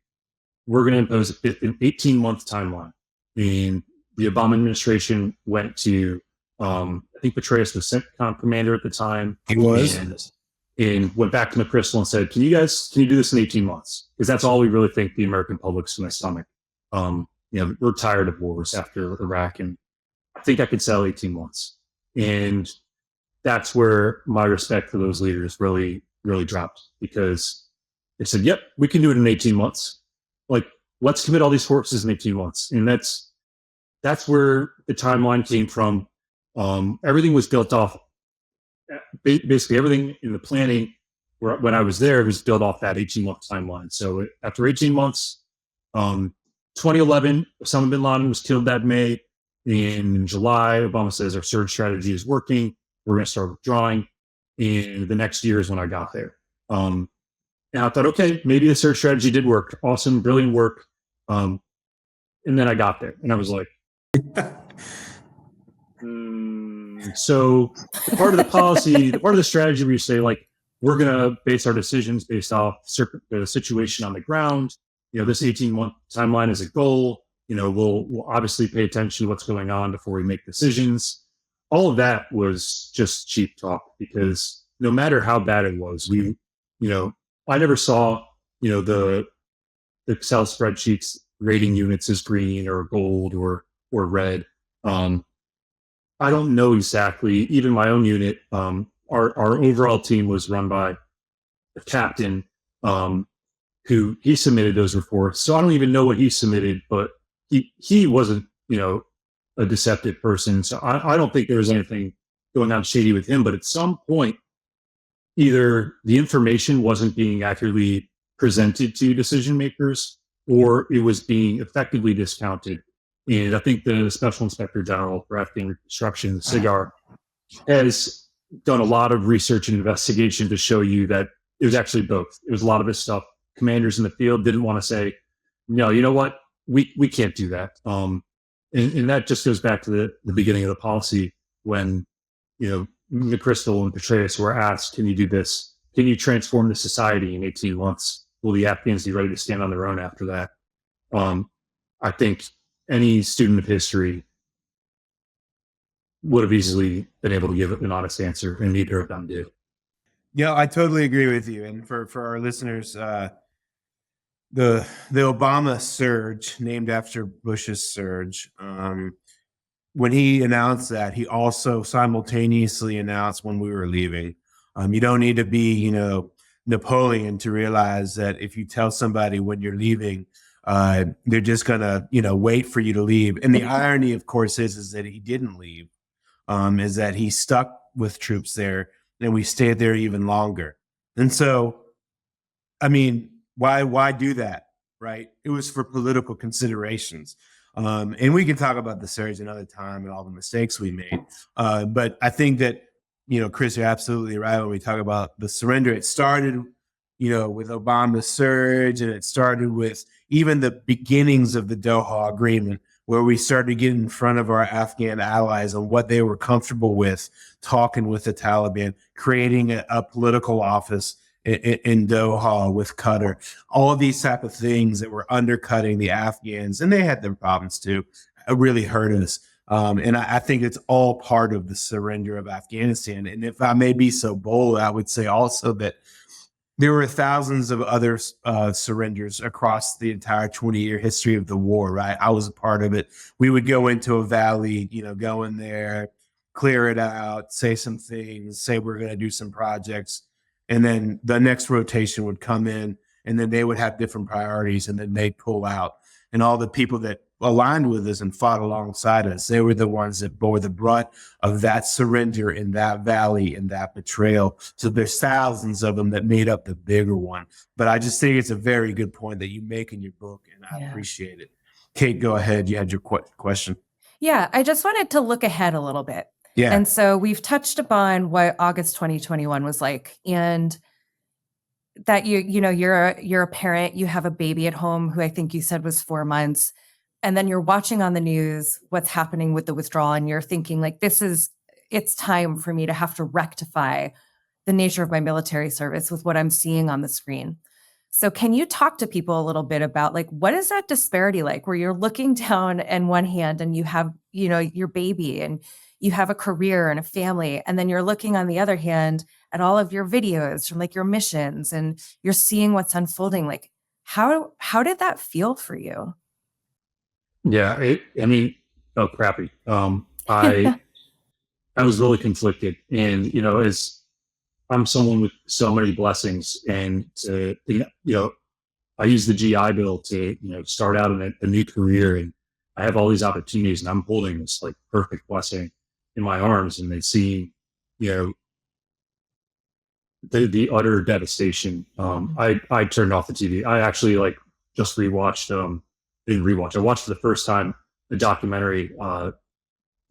we're going to impose an 18-month timeline. And the Obama administration went to, I think Petraeus was CENTCOM commander at the time. He was. And went back to McChrystal and said, can you do this in 18 months? Because that's all we really think the American public's going to stomach. We're tired of wars after Iraq, and I think I could sell 18 months. And that's where my respect for those leaders really, really dropped, because they said, yep, we can do it in 18 months. Like, let's commit all these forces in 18 months. And that's where the timeline came from. Everything was built off, basically everything in the planning when I was there was built off that 18-month timeline. So after 18 months, 2011, Osama bin Laden was killed that May. In July, Obama says our surge strategy is working. We're going to start withdrawing. And the next year is when I got there. And I thought, okay, maybe the surge strategy did work. Awesome, brilliant work. And then I got there and I was like, so the part of the policy, the part of the strategy where you say, like, we're going to base our decisions based off the situation on the ground. This 18-month timeline is a goal. We'll obviously pay attention to what's going on before we make decisions. All of that was just cheap talk, because no matter how bad it was, I never saw, the Excel spreadsheets rating units as green or gold or red. I don't know exactly. Even my own unit, our overall team was run by a captain who he submitted those reports. So I don't even know what he submitted, but he wasn't, a deceptive person. So I don't think there was anything going on shady with him. But at some point, either the information wasn't being accurately presented to decision makers, or it was being effectively discounted. And I think the Special Inspector General for Afghan Reconstruction, SIGAR, has done a lot of research and investigation to show you that it was actually both. It was a lot of his stuff. Commanders in the field didn't want to say, no, you know what? We can't do that. And that just goes back to the beginning of the policy when, McChrystal and Petraeus were asked, can you do this? Can you transform the society in 18 months? Will the Afghans be ready to stand on their own after that? I think any student of history would have easily been able to give an honest answer, and neither of them did. Yeah, I totally agree with you. And for our listeners, the Obama surge, named after Bush's surge, when he announced that, he also simultaneously announced when we were leaving. You don't need to be, Napoleon to realize that if you tell somebody when you're leaving, they're just gonna, wait for you to leave. And the irony, of course, is that he didn't leave, is that he stuck with troops there, and we stayed there even longer. And so, I mean, why do that, right? It was for political considerations. And we can talk about the surge another time and all the mistakes we made. But I think that, Chris, you're absolutely right when we talk about the surrender. It started, with Obama's surge, and it started with even the beginnings of the Doha Agreement, where we started to get in front of our Afghan allies on what they were comfortable with, talking with the Taliban, creating a political office in Doha with Qatar, all of these type of things that were undercutting the Afghans, and they had their problems too, really hurt us. And I think it's all part of the surrender of Afghanistan. And if I may be so bold, I would say also that there were thousands of other surrenders across the entire 20-year history of the war, right? I was a part of it. We would go into a valley, go in there, clear it out, say some things, say we're going to do some projects. And then the next rotation would come in, and then they would have different priorities, and then they'd pull out. And all the people that aligned with us and fought alongside us, they were the ones that bore the brunt of that surrender in that valley and that betrayal. So there's thousands of them that made up the bigger one. But I just think it's a very good point that you make in your book, and I appreciate it. Kate, go ahead. You had your question. Yeah, I just wanted to look ahead a little bit. Yeah. And so we've touched upon what August 2021 was like, and that you're a parent, you have a baby at home who I think you said was 4 months, and then you're watching on the news what's happening with the withdrawal, and you're thinking like, it's time for me to have to rectify the nature of my military service with what I'm seeing on the screen. So can you talk to people a little bit about like, what is that disparity like, where you're looking down in one hand and you have, your baby and you have a career and a family, and then you're looking on the other hand at all of your videos from like your missions, and you're seeing what's unfolding. Like, how did that feel for you? Yeah, felt crappy. I was really conflicted, and as I'm someone with so many blessings, and I use the GI Bill to start out in a new career, and I have all these opportunities, and I'm holding this like perfect blessing in my arms, and they see the utter devastation. I turned off the TV. I actually just rewatched. Didn't rewatch. I watched for the first time the documentary, "The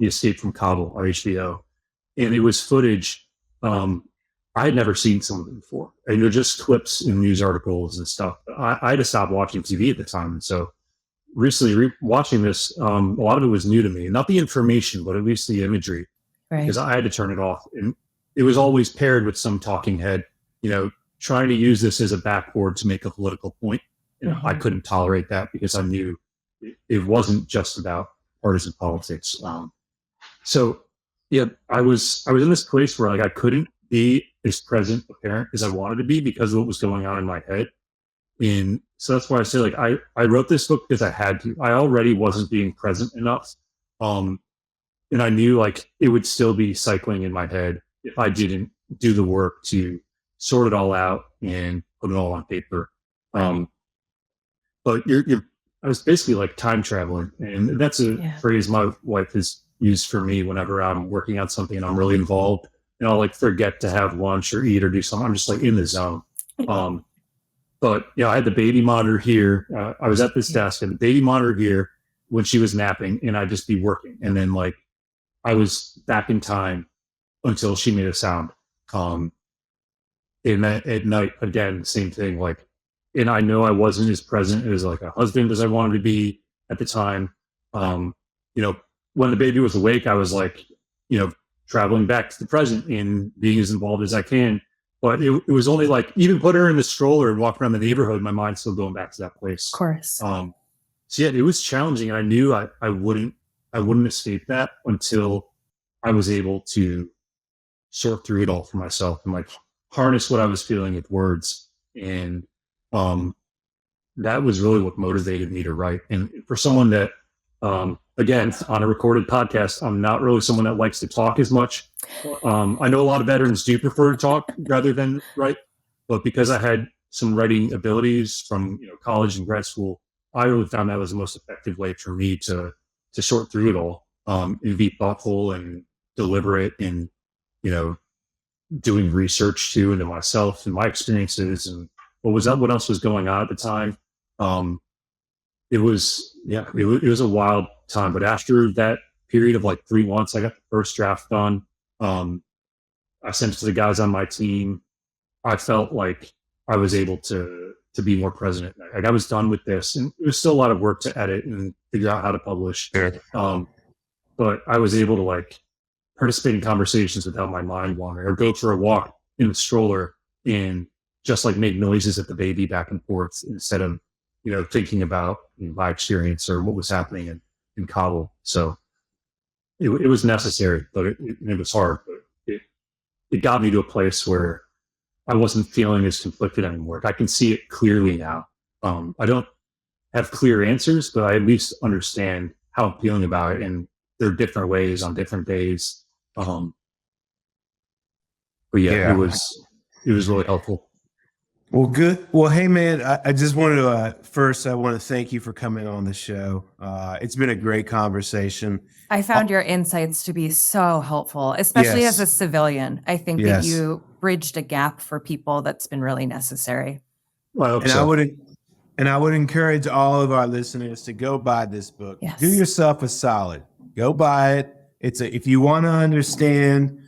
Escape from Kabul" on HBO, and it was footage I had never seen some of it before. And they're just clips in news articles and stuff. I had to stop watching TV at the time, and so recently watching this, a lot of it was new to me. Not the information, but at least the imagery, because I had to turn it off. And it was always paired with some talking head, trying to use this as a backboard to make a political point. I couldn't tolerate that, because I knew it wasn't just about partisan politics. So yeah, I was in this place where I couldn't be as present a parent as I wanted to be because of what was going on in my head. And so that's why I say I wrote this book because I had to. I already wasn't being present enough. And I knew it would still be cycling in my head if I didn't do the work to sort it all out and put it all on paper. But I was basically time traveling, and that's a phrase my wife has used for me whenever I'm working on something and I'm really involved, and I'll forget to have lunch or eat or do something. I'm just in the zone. But I had the baby monitor here. I was at this desk, and the baby monitor here when she was napping, and I'd just be working, and then I was back in time until she made a sound. And then at night again, same thing. And I know I wasn't as present as a husband as I wanted to be at the time. When the baby was awake, I was traveling back to the present and being as involved as I can. But it was only even put her in the stroller and walk around the neighborhood, my mind's still going back to that place. Of course. So yeah, it was challenging. And I knew I wouldn't escape that until I was able to sort through it all for myself and harness what I was feeling with words. And that was really what motivated me to write. And for someone that, again, on a recorded podcast, I'm not really someone that likes to talk as much. I know a lot of veterans do prefer to talk rather than write, but because I had some writing abilities from college and grad school, I really found that was the most effective way for me to sort through it all, and be thoughtful and deliberate and doing research too into myself and my experiences and what else was going on at the time. It was a wild time, but after that period of 3 months, I got the first draft done. I sent it to the guys on my team. I felt like I was able to be more present. I was done with this, and it was still a lot of work to edit and figure out how to publish. But I was able to participate in conversations without my mind wandering, or go for a walk in the stroller and just make noises at the baby back and forth instead of thinking about my experience or what was happening in Kabul. So it was necessary, but it was hard. But it got me to a place where I wasn't feeling as conflicted anymore. I can see it clearly now. I don't have clear answers, but I at least understand how I'm feeling about it, and there are different ways on different days. But it was really helpful. Well, good. Well, hey, man, I just wanted to first, I want to thank you for coming on the show. It's been a great conversation. I found your insights to be so helpful, especially as a Yes. civilian. I think that Yes. you bridged a gap for people that's been really necessary. Well, I hope And so. I would encourage all of our listeners to go buy this book. Yes. Do yourself a solid. Go buy it. If you want to understand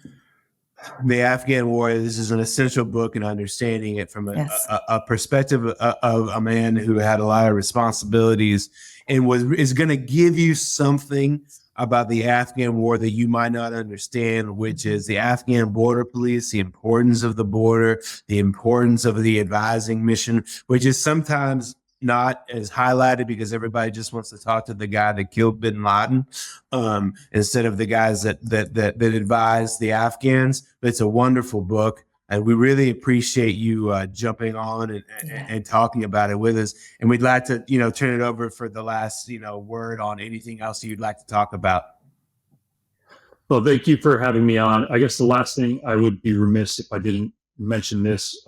the Afghan war, this is an essential book in understanding it from Yes. a perspective of a man who had a lot of responsibilities and is going to give you something about the Afghan war that you might not understand, which is the Afghan Border Police, the importance of the border, the importance of the advising mission, which is sometimes not as highlighted because everybody just wants to talk to the guy that killed bin Laden instead of the guys that advise the Afghans. But it's a wonderful book. And we really appreciate you jumping on and talking about it with us. And we'd like to, turn it over for the last, word on anything else you'd like to talk about. Well, thank you for having me on. I guess the last thing, I would be remiss if I didn't mention this.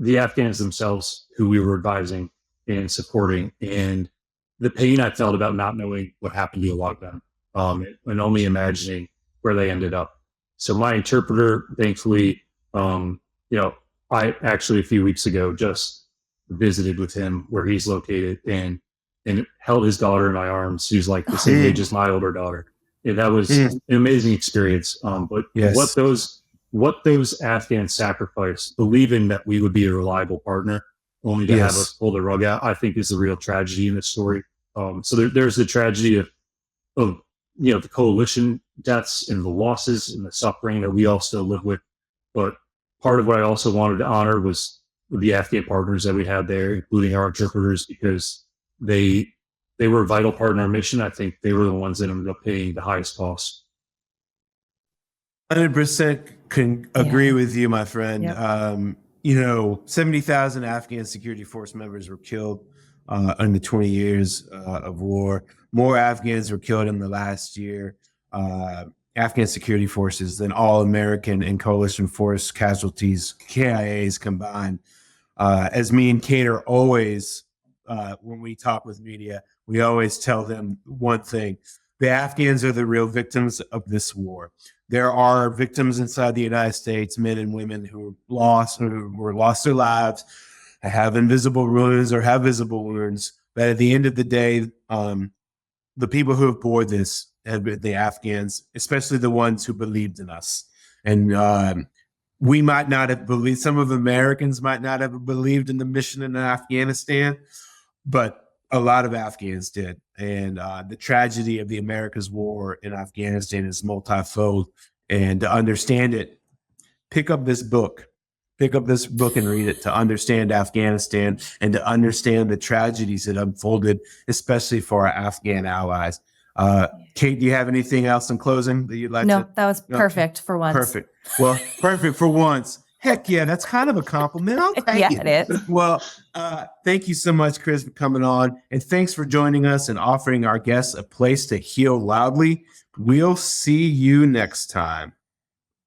The Afghans themselves, who we were advising and supporting, and the pain I felt about not knowing what happened to a lot of them, and only imagining where they ended up. So my interpreter, thankfully, I actually a few weeks ago just visited with him where he's located and held his daughter in my arms, who's like the same age as my older daughter. And that was an amazing experience. But Yes. what those Afghans sacrificed, believing that we would be a reliable partner, only to have us pull the rug out, I think is the real tragedy in this story. So there's the tragedy of the coalition deaths and the losses and the suffering that we all still live with. But part of what I also wanted to honor was the Afghan partners that we had there, including our interpreters, because they were a vital part in our mission. I think they were the ones that ended up paying the highest cost. 100% can agree Yeah. with you, my friend. Yep. 70,000 Afghan security force members were killed in the 20 years of war. More Afghans were killed in the last year, Afghan security forces, than all American and coalition force casualties, KIAs combined. As me and Kate are always, when we talk with media, we always tell them one thing: the Afghans are the real victims of this war. There are victims inside the United States, men and women who lost their lives, have invisible wounds or have visible wounds. But at the end of the day, the people who have bore this have been the Afghans, especially the ones who believed in us. And we might not have believed, some of Americans might not have believed in the mission in Afghanistan, but a lot of Afghans did. And the tragedy of the America's war in Afghanistan is multifold. And to understand it, pick up this book and read it to understand Afghanistan and to understand the tragedies that unfolded, especially for our Afghan allies. Kate, do you have anything else in closing that you'd like to? No, that was perfect for once. Perfect. Well, perfect for once. Heck yeah, that's kind of a compliment. I'll take Yeah, it. it is. Well, thank you so much, Chris, for coming on. And thanks for joining us and offering our guests a place to heal loudly. We'll see you next time.